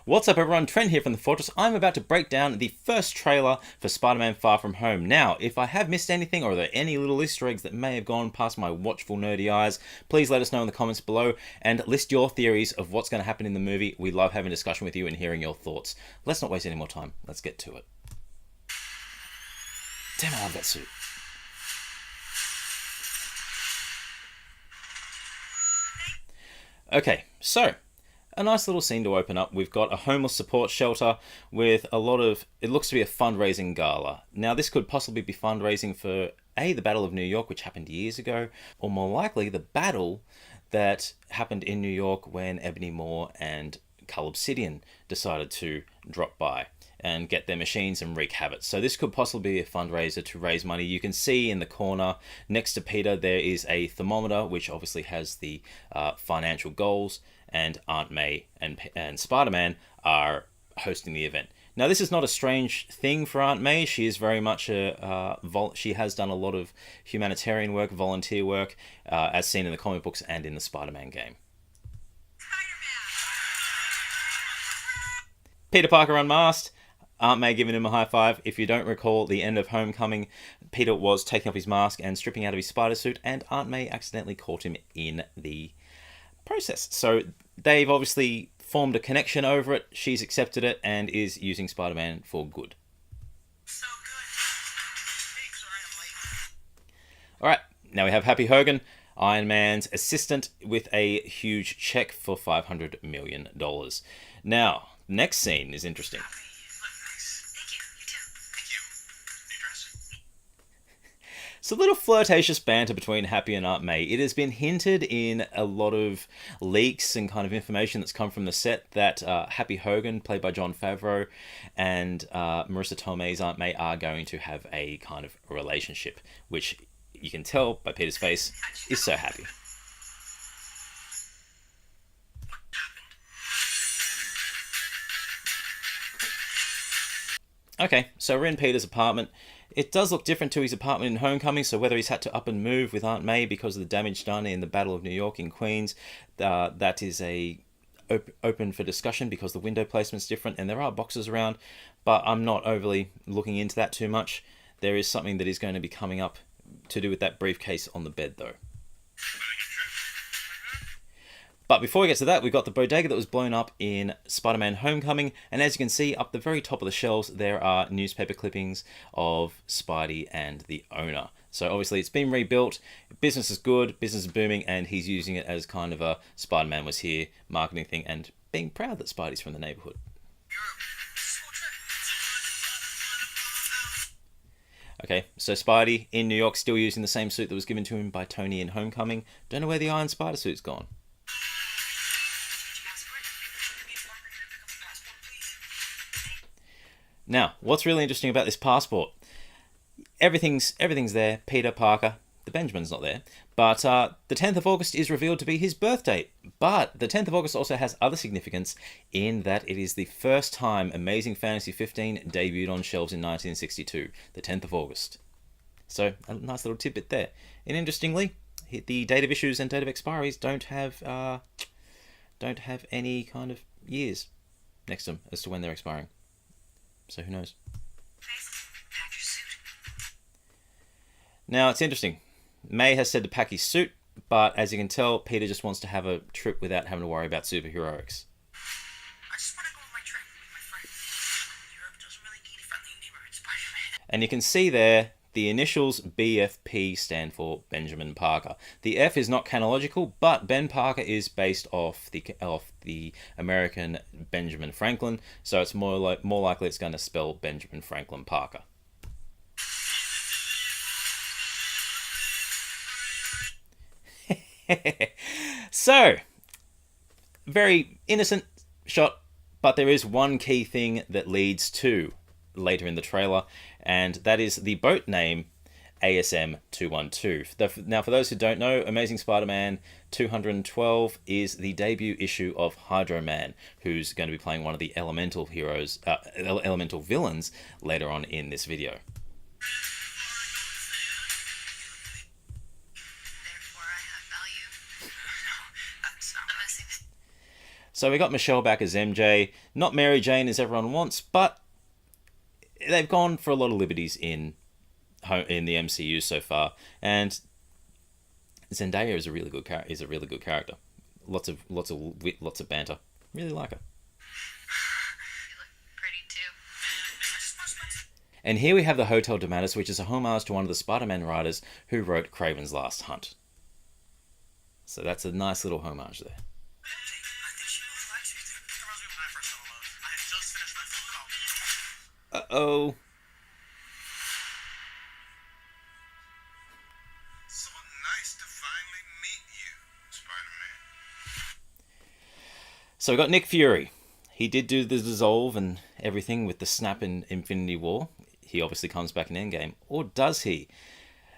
What's up everyone, Trent here from the Fortress. I'm about to break down the first trailer for Spider-Man Far From Home. Now, if I have missed anything or are there any little Easter eggs that may have gone past my watchful nerdy eyes, please let us know in the comments below and list your theories of what's going to happen in the movie. We love having a discussion with you and hearing your thoughts. Let's not waste any more time. Let's get to it. Damn, I love that suit. Okay, so a nice little scene to open up. We've got a homeless support shelter with a lot of, it looks to be a fundraising gala. Now this could possibly be fundraising for the Battle of New York, which happened years ago, or more likely the battle that happened in New York when Ebony Maw and Cull Obsidian decided to drop by and get their machines and wreak havoc. So this could possibly be a fundraiser to raise money. You can see in the corner next to Peter there is a thermometer which obviously has the financial goals, and Aunt May and Spider-Man are hosting the event. Now this is not a strange thing for Aunt May. She is very much she has done a lot of humanitarian work, volunteer work, as seen in the comic books and in the Spider-Man game. Peter Parker unmasked. Aunt May giving him a high five. If you don't recall the end of Homecoming, Peter was taking off his mask and stripping out of his spider suit, and Aunt May accidentally caught him in the process. So they've obviously formed a connection over it. She's accepted it and is using Spider-Man for good. So good. Hey, sorry I'm late. Alright, now we have Happy Hogan, Iron Man's assistant, with a huge check for $500 million. Now, the next scene is interesting. It's a little flirtatious banter between Happy and Aunt May. It has been hinted in a lot of leaks and kind of information that's come from the set that Happy Hogan, played by Jon Favreau, and Marissa Tomei's Aunt May are going to have a kind of relationship, which you can tell by Peter's face is so happy. Okay, so we're in Peter's apartment. It does look different to his apartment in Homecoming, so whether he's had to up and move with Aunt May because of the damage done in the Battle of New York in Queens, that is open for discussion because the window placement's different and there are boxes around, but I'm not overly looking into that too much. There is something that is going to be coming up to do with that briefcase on the bed, though. But before we get to that, we've got the bodega that was blown up in Spider-Man Homecoming, and as you can see, up the very top of the shelves, there are newspaper clippings of Spidey and the owner. So obviously it's been rebuilt, business is good, business is booming, and he's using it as kind of a Spider-Man was here marketing thing and being proud that Spidey's from the neighborhood. Okay, so Spidey in New York still using the same suit that was given to him by Tony in Homecoming. Don't know where the Iron Spider suit's gone. Now, what's really interesting about this passport? Everything's there. Peter Parker, the Benjamin's not there, but the 10th of August is revealed to be his birth date. But the 10th of August also has other significance in that it is the first time Amazing Fantasy 15 debuted on shelves in 1962, the 10th of August. So a nice little tidbit there. And interestingly, the date of issues and date of expiries don't have any kind of years next to them as to when they're expiring. So who knows? Now it's interesting. May has said to pack his suit, but as you can tell, Peter just wants to have a trip without having to worry about superheroics. I just want to go on my trip with my friend. Europe doesn't really need a friendly neighborhood Spider-Man. And you can see there, the initials BFP stand for Benjamin Parker. The F is not chronological, but Ben Parker is based off the American Benjamin Franklin, so it's more likely it's going to spell Benjamin Franklin Parker. So, very innocent shot, but there is one key thing that leads to later in the trailer, and that is the boat name ASM 212. Now, for those who don't know, Amazing Spider-Man 212 is the debut issue of Hydro Man, who's going to be playing one of the elemental villains later on in this video. So we got Michelle back as MJ, not Mary Jane as everyone wants, but they've gone for a lot of liberties in the MCU so far, and Zendaya is a really good character. Lots of wit, lots of banter. Really like her. You look pretty too. And here we have the Hotel Domatus, which is a homage to one of the Spider-Man writers who wrote Kraven's Last Hunt. So that's a nice little homage there. Uh-oh. So nice to finally meet you, Spider-Man. So we got Nick Fury. He did do the dissolve and everything with the snap in Infinity War. He obviously comes back in Endgame. Or does he?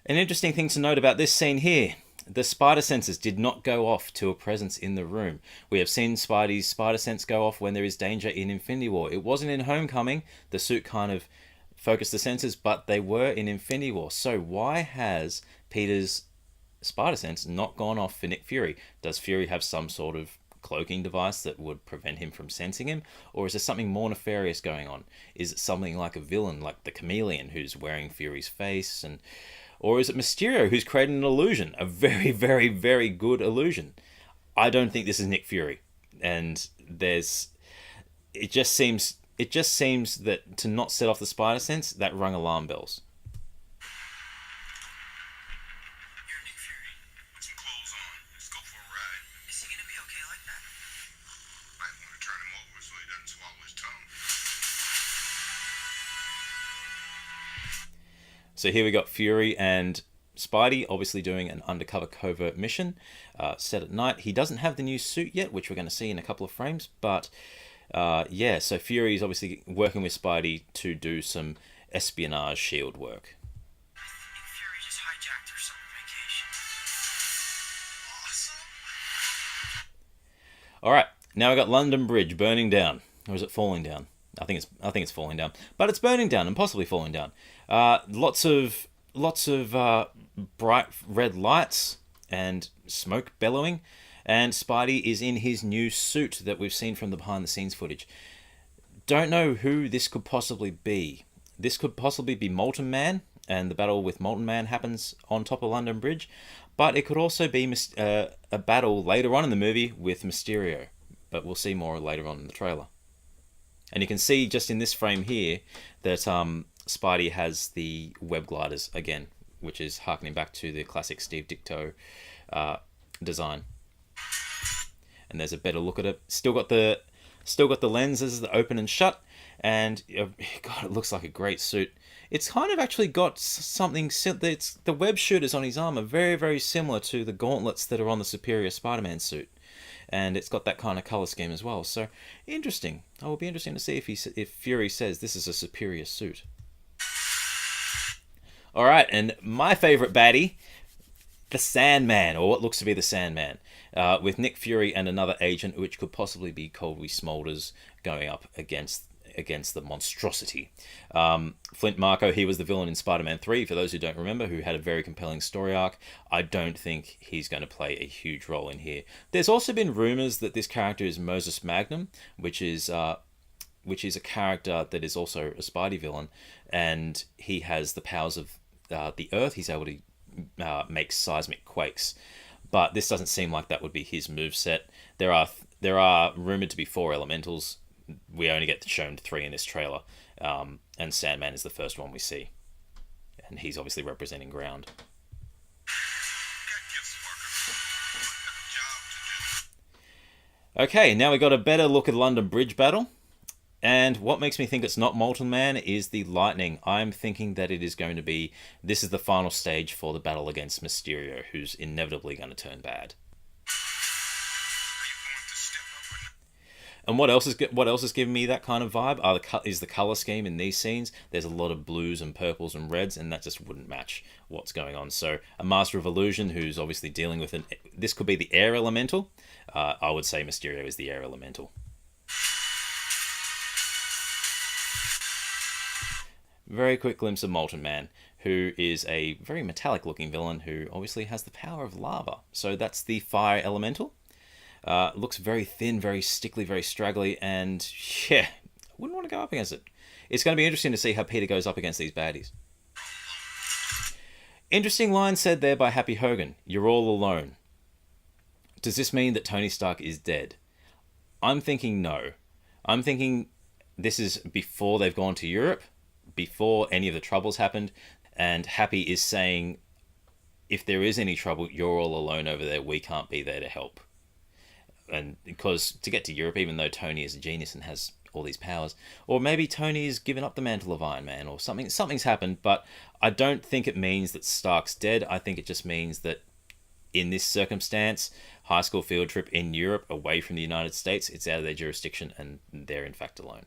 An interesting thing to note about this scene here. The spider senses did not go off to a presence in the room. We have seen Spidey's spider sense go off when there is danger in Infinity War. It wasn't in Homecoming. The suit kind of focused the senses, but they were in Infinity War. So why has Peter's spider sense not gone off for Nick Fury? Does Fury have some sort of cloaking device that would prevent him from sensing him? Or is there something more nefarious going on? Is it something like a villain, like the Chameleon, who's wearing Fury's face? Or is it Mysterio, who's created an illusion? A very, very, very good illusion. I don't think this is Nick Fury. And it just seems that to not set off the spider sense, that rung alarm bells. You're Nick Fury. Put some clothes on. Let's go for a ride. Is he gonna be okay like that? Might want to turn him over so he doesn't swallow his tongue. So here we got Fury and Spidey obviously doing an undercover covert mission set at night. He doesn't have the new suit yet, which we're going to see in a couple of frames. But yeah, so Fury is obviously working with Spidey to do some espionage shield work. Nick Fury just hijacked our summer vacation. Awesome. All right, now we got London Bridge burning down, or is it falling down? I think it's falling down, but it's burning down and possibly falling down. Lots of bright red lights and smoke bellowing, and Spidey is in his new suit that we've seen from the behind the scenes footage. Don't know who this could possibly be. This could possibly be Molten Man, and the battle with Molten Man happens on top of London Bridge, but it could also be a battle later on in the movie with Mysterio, but we'll see more later on in the trailer. And you can see just in this frame here that Spidey has the web gliders again, which is harkening back to the classic Steve Ditko design. And there's a better look at it. Still got the lenses that open and shut, and God, it looks like a great suit. It's kind of actually got something. The web shooters on his arm are very, very similar to the gauntlets that are on the Superior Spider-Man suit. And it's got that kind of color scheme as well. So interesting. It will be interesting to see if Fury says this is a superior suit. All right, and my favorite baddie, the Sandman, or what looks to be the Sandman, with Nick Fury and another agent, which could possibly be Colby Smulders, going up against the monstrosity. Flint Marko, he was the villain in Spider-Man 3, for those who don't remember, who had a very compelling story arc. I don't think he's going to play a huge role in here. There's also been rumors that this character is Moses Magnum, which is a character that is also a Spidey villain, and he has the powers of the Earth. He's able to make seismic quakes. But this doesn't seem like that would be his moveset. There are rumored to be 4 elementals. We only get shown 3 in this trailer, and Sandman is the first one we see, and he's obviously representing ground. Okay, now we got a better look at London Bridge battle, and what makes me think it's not Molten Man is the lightning. I'm thinking that it is going to be, this is the final stage for the battle against Mysterio, who's inevitably going to turn bad. And what else is giving me that kind of vibe is the color scheme in these scenes. There's a lot of blues and purples and reds, and that just wouldn't match what's going on. So a Master of Illusion who's obviously dealing with this could be the air elemental. I would say Mysterio is the air elemental. Very quick glimpse of Molten Man, who is a very metallic looking villain who obviously has the power of lava. So that's the fire elemental. Looks very thin, very stickly, very straggly, and yeah, I wouldn't want to go up against it. It's going to be interesting to see how Peter goes up against these baddies. Interesting line said there by Happy Hogan. You're all alone. Does this mean that Tony Stark is dead? I'm thinking no. I'm thinking this is before they've gone to Europe, before any of the troubles happened, and Happy is saying, if there is any trouble, you're all alone over there. We can't be there to help. And because to get to Europe, even though Tony is a genius and has all these powers, or maybe Tony's given up the mantle of Iron Man, or something's happened, but I don't think it means that Stark's dead. I think it just means that in this circumstance, high school field trip in Europe, away from the United States, it's out of their jurisdiction, and they're in fact alone.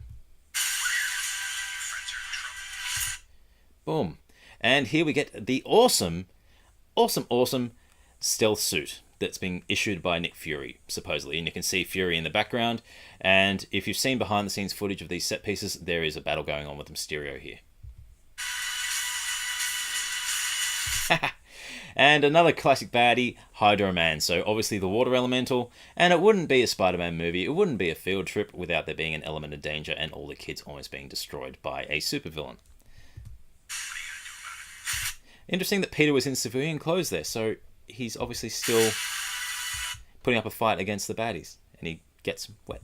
Boom. And here we get the awesome stealth suit that's being issued by Nick Fury, supposedly. And you can see Fury in the background. And if you've seen behind-the-scenes footage of these set pieces, there is a battle going on with Mysterio here. And another classic baddie, Hydro Man. So obviously the water elemental. And it wouldn't be a Spider-Man movie, it wouldn't be a field trip without there being an element of danger and all the kids almost being destroyed by a supervillain. Interesting that Peter was in civilian clothes there, so he's obviously still putting up a fight against the baddies, and he gets wet.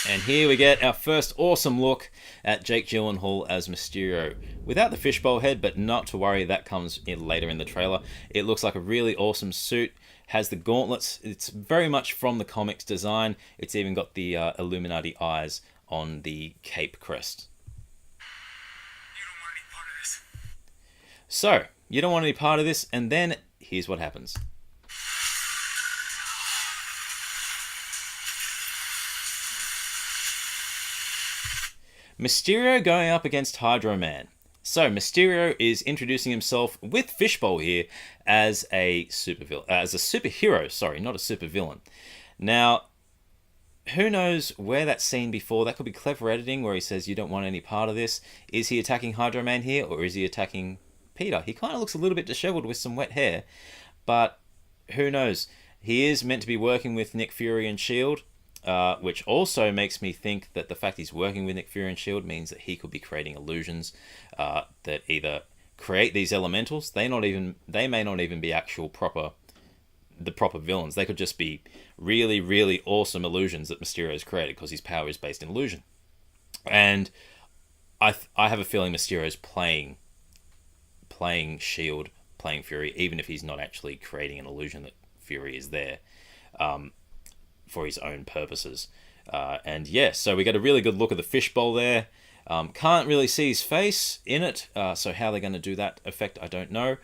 And here we get our first awesome look at Jake Gyllenhaal as Mysterio. Without the fishbowl head, but not to worry, that comes in later in the trailer. It looks like a really awesome suit, has the gauntlets, it's very much from the comics design. It's even got the Illuminati eyes on the cape crest. So, you don't want any part of this, and then here's what happens. Mysterio going up against Hydro Man. So, Mysterio is introducing himself with Fishbowl here as a superhero, sorry, not a supervillain. Now, who knows where that's seen before? That could be clever editing where he says you don't want any part of this. Is he attacking Hydro Man here, or is he attacking Peter? He kind of looks a little bit disheveled with some wet hair, but who knows? He is meant to be working with Nick Fury and S.H.I.E.L.D., which also makes me think that the fact he's working with Nick Fury and S.H.I.E.L.D. means that he could be creating illusions that either create these elementals. They may not even be actual proper villains. They could just be really, really awesome illusions that Mysterio's created because his power is based in illusion. And I have a feeling Mysterio's playing S.H.I.E.L.D., playing Fury, even if he's not actually creating an illusion that Fury is there for his own purposes. And yeah, so we get a really good look at the fishbowl there. Can't really see his face in it, so how they're going to do that effect, I don't know.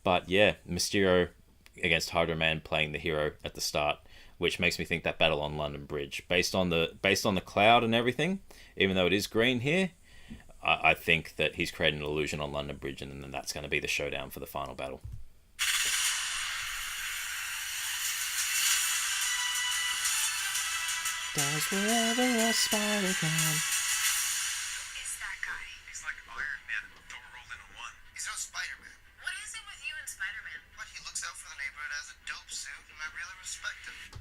But yeah, Mysterio against Hydro Man playing the hero at the start, which makes me think that battle on London Bridge, based on the cloud and everything, even though it is green here, I think that he's created an illusion on London Bridge, and then that's going to be the showdown for the final battle. Does whatever a spider can. Who is that guy? He's like Iron Man, double rolled into one. He's no Spider-Man. What is it with you and Spider-Man? But he looks out for the neighborhood as a dope suit, and I really respect him.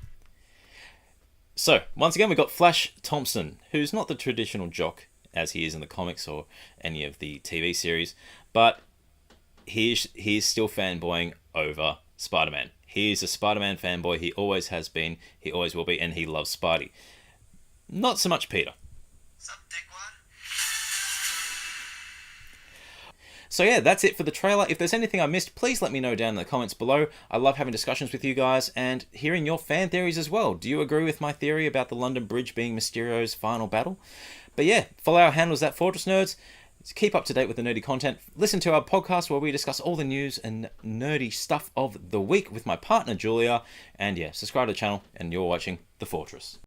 So, once again, we've got Flash Thompson, who's not the traditional jock as he is in the comics or any of the TV series, but he's still fanboying over Spider-Man. He's a Spider-Man fanboy, he always has been, he always will be, and he loves Spidey. Not so much Peter. Sup, dickwad? So yeah, that's it for the trailer. If there's anything I missed, please let me know down in the comments below. I love having discussions with you guys and hearing your fan theories as well. Do you agree with my theory about the London Bridge being Mysterio's final battle? But yeah, follow our handles at Fortress Nerds. Keep up to date with the nerdy content. Listen to our podcast where we discuss all the news and nerdy stuff of the week with my partner Julia. And yeah, subscribe to the channel, and you're watching The Fortress.